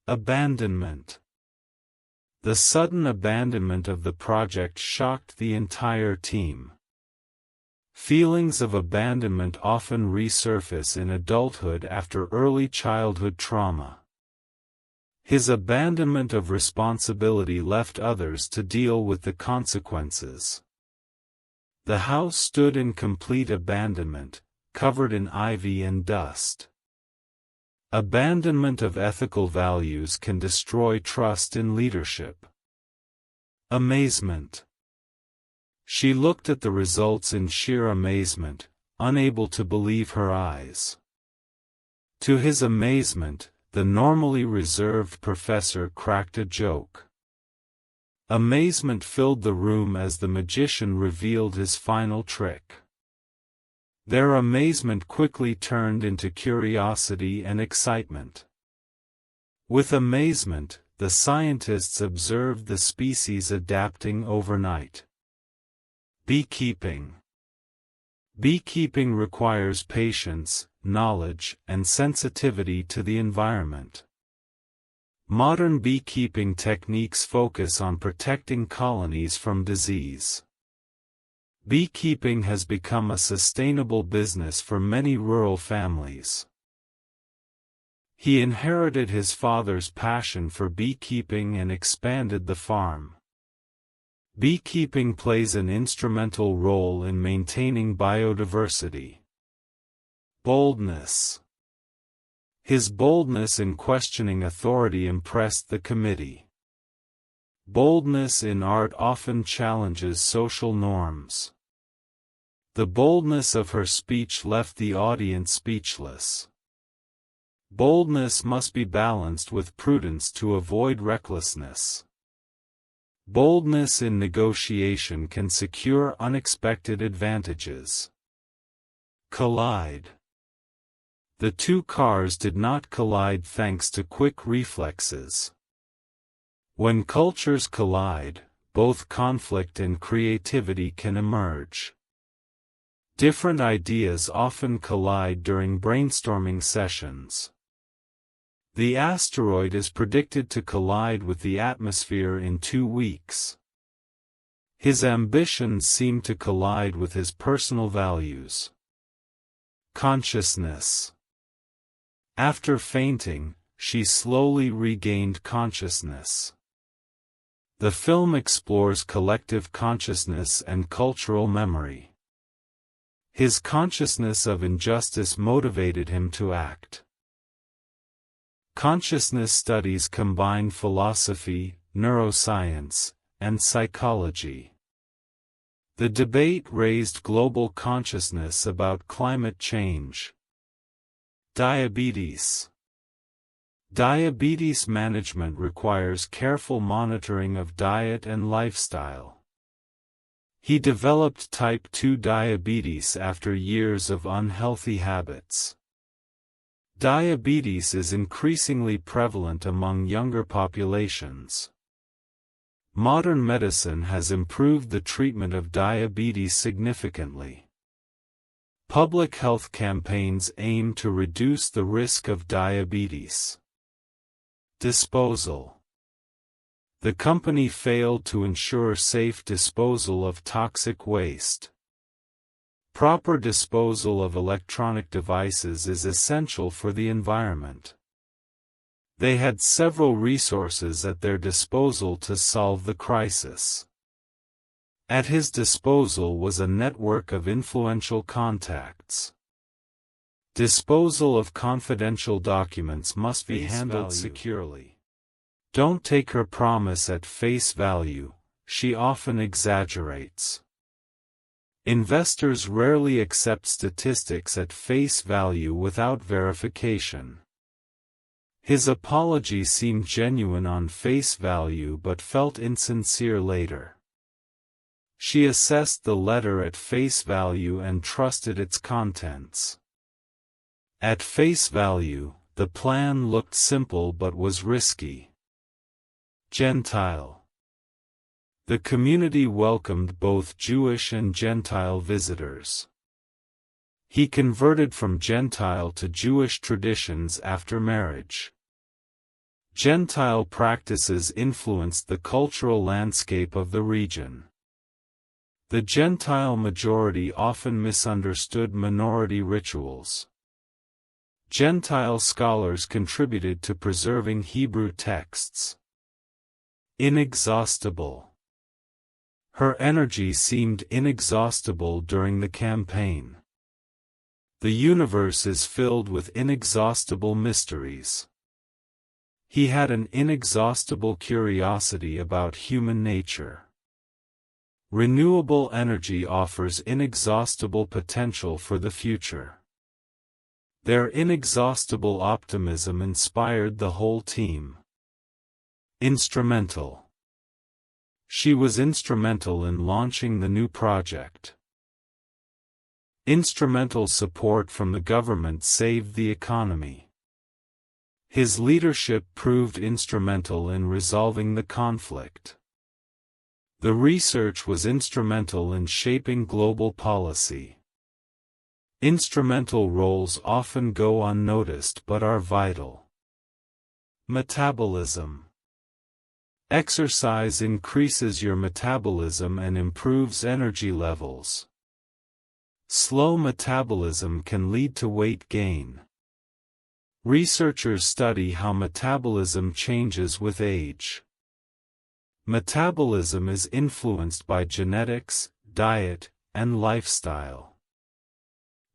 Abandonment. The sudden abandonment of the project shocked the entire team. Feelings of abandonment often resurface in adulthood after early childhood trauma. His abandonment of responsibility left others to deal with the consequences. The house stood in complete abandonment, covered in ivy and dust. Abandonment of ethical values can destroy trust in leadership. Amazement. She looked at the results in sheer amazement, unable to believe her eyes. To his amazement, the normally reserved professor cracked a joke. Amazement filled the room as the magician revealed his final trick. Their amazement quickly turned into curiosity and excitement. With amazement, the scientists observed the species adapting overnight. Beekeeping. Beekeeping requires patience, knowledge, and sensitivity to the environment. Modern beekeeping techniques focus on protecting colonies from disease. Beekeeping has become a sustainable business for many rural families. He inherited his father's passion for beekeeping and expanded the farm. Beekeeping plays an instrumental role in maintaining biodiversity. Boldness. His boldness in questioning authority impressed the committee. Boldness in art often challenges social norms. The boldness of her speech left the audience speechless. Boldness must be balanced with prudence to avoid recklessness. Boldness in negotiation can secure unexpected advantages. Collide. The two cars did not collide thanks to quick reflexes. When cultures collide, both conflict and creativity can emerge. Different ideas often collide during brainstorming sessions. The asteroid is predicted to collide with the atmosphere in 2 weeks. His ambitions seem to collide with his personal values. Consciousness. After fainting, she slowly regained consciousness. The film explores collective consciousness and cultural memory. His consciousness of injustice motivated him to act. Consciousness studies combine philosophy, neuroscience, and psychology. The debate raised global consciousness about climate change. Diabetes. Diabetes management requires careful monitoring of diet and lifestyle. He developed type 2 diabetes after years of unhealthy habits. Diabetes is increasingly prevalent among younger populations. Modern medicine has improved the treatment of diabetes significantly. Public health campaigns aim to reduce the risk of diabetes. Disposal. The company failed to ensure safe disposal of toxic waste. Proper disposal of electronic devices is essential for the environment. They had several resources at their disposal to solve the crisis. At his disposal was a network of influential contacts. Disposal of confidential documents must be handled securely. Don't take her promise at face value, she often exaggerates. Investors rarely accept statistics at face value without verification. His apology seemed genuine on face value but felt insincere later. She assessed the letter at face value and trusted its contents. At face value, the plan looked simple but was risky. Gentile. The community welcomed both Jewish and Gentile visitors. He converted from Gentile to Jewish traditions after marriage. Gentile practices influenced the cultural landscape of the region. The Gentile majority often misunderstood minority rituals. Gentile scholars contributed to preserving Hebrew texts. Inexhaustible. Her energy seemed inexhaustible during the campaign. The universe is filled with inexhaustible mysteries. He had an inexhaustible curiosity about human nature. Renewable energy offers inexhaustible potential for the future. Their inexhaustible optimism inspired the whole team. Instrumental. She was instrumental in launching the new project. Instrumental support from the government saved the economy. His leadership proved instrumental in resolving the conflict. The research was instrumental in shaping global policy. Instrumental roles often go unnoticed but are vital. Metabolism. Exercise increases your metabolism and improves energy levels. Slow metabolism can lead to weight gain. Researchers study how metabolism changes with age. Metabolism is influenced by genetics, diet, and lifestyle.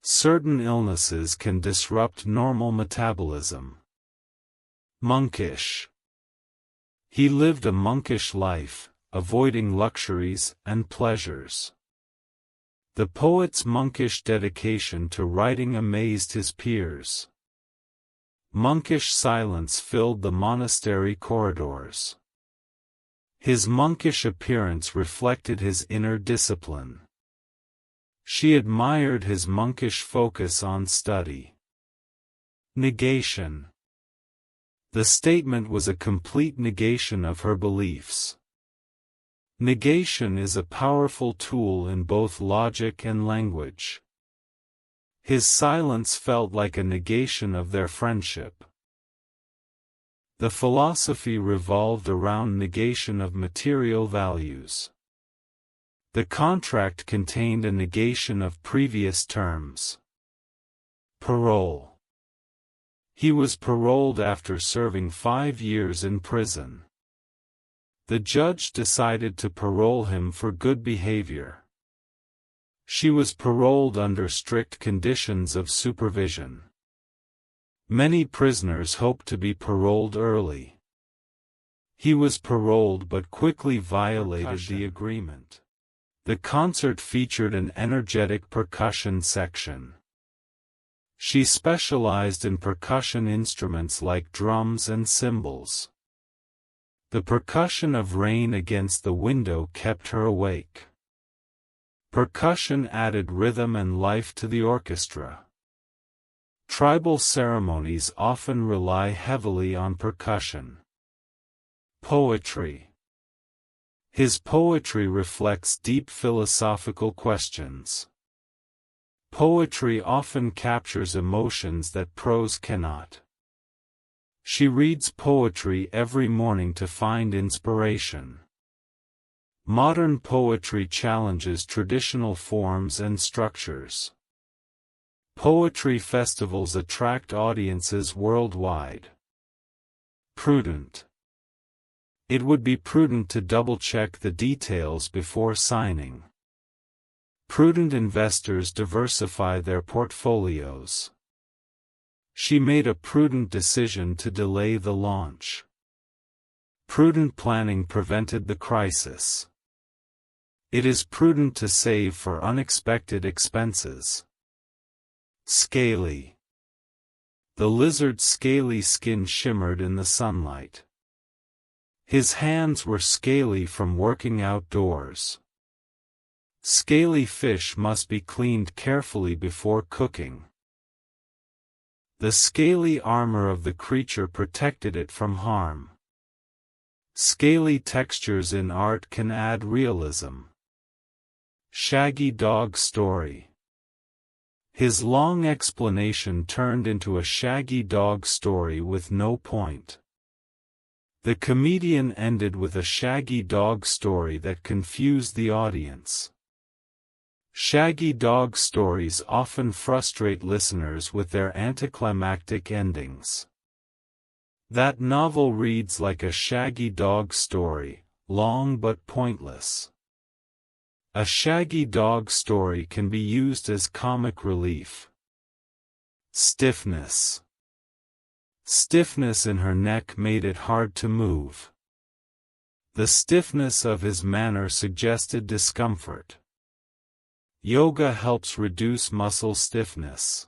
Certain illnesses can disrupt normal metabolism. Monkish. He lived a monkish life, avoiding luxuries and pleasures. The poet's monkish dedication to writing amazed his peers. Monkish silence filled the monastery corridors. His monkish appearance reflected his inner discipline. She admired his monkish focus on study. Negation. The statement was a complete negation of her beliefs. Negation is a powerful tool in both logic and language. His silence felt like a negation of their friendship. The philosophy revolved around negation of material values. The contract contained a negation of previous terms. Parole. He was paroled after serving 5 years in prison. The judge decided to parole him for good behavior. She was paroled under strict conditions of supervision. Many prisoners hoped to be paroled early. He was paroled but quickly violated the agreement. The concert featured an energetic percussion section. She specialized in percussion instruments like drums and cymbals. The percussion of rain against the window kept her awake. Percussion added rhythm and life to the orchestra. Tribal ceremonies often rely heavily on percussion. Poetry. His poetry reflects deep philosophical questions. Poetry often captures emotions that prose cannot. She reads poetry every morning to find inspiration. Modern poetry challenges traditional forms and structures. Poetry festivals attract audiences worldwide. Prudent. It would be prudent to double-check the details before signing. Prudent investors diversify their portfolios. She made a prudent decision to delay the launch. Prudent planning prevented the crisis. It is prudent to save for unexpected expenses. Scaly. The lizard's scaly skin shimmered in the sunlight. His hands were scaly from working outdoors. Scaly fish must be cleaned carefully before cooking. The scaly armor of the creature protected it from harm. Scaly textures in art can add realism. Shaggy dog story. His long explanation turned into a shaggy dog story with no point. The comedian ended with a shaggy dog story that confused the audience. Shaggy dog stories often frustrate listeners with their anticlimactic endings. That novel reads like a shaggy dog story, long but pointless. A shaggy dog story can be used as comic relief. Stiffness. Stiffness in her neck made it hard to move. The stiffness of his manner suggested discomfort. Yoga helps reduce muscle stiffness.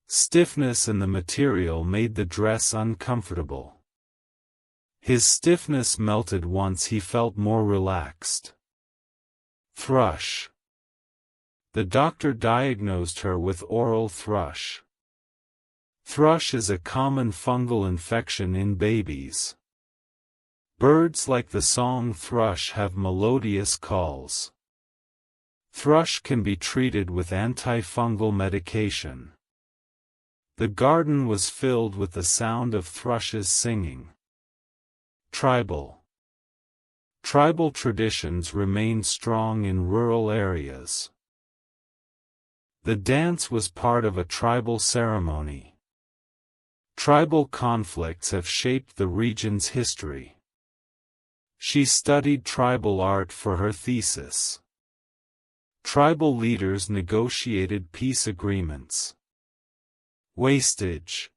Stiffness in the material made the dress uncomfortable. His stiffness melted once he felt more relaxed. Thrush. The doctor diagnosed her with oral thrush. Thrush is a common fungal infection in babies. Birds like the song thrush have melodious calls. Thrush can be treated with antifungal medication. The garden was filled with the sound of thrushes singing. Tribal. Tribal traditions remain strong in rural areas. The dance was part of a tribal ceremony. Tribal conflicts have shaped the region's history. She studied tribal art for her thesis. Tribal leaders negotiated peace agreements. Wastage.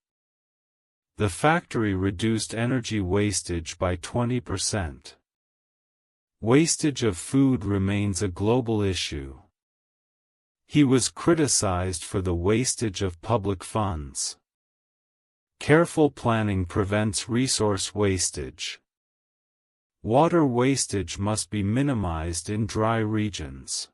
The factory reduced energy wastage by 20%. Wastage of food remains a global issue. He was criticized for the wastage of public funds. Careful planning prevents resource wastage. Water wastage must be minimized in dry regions.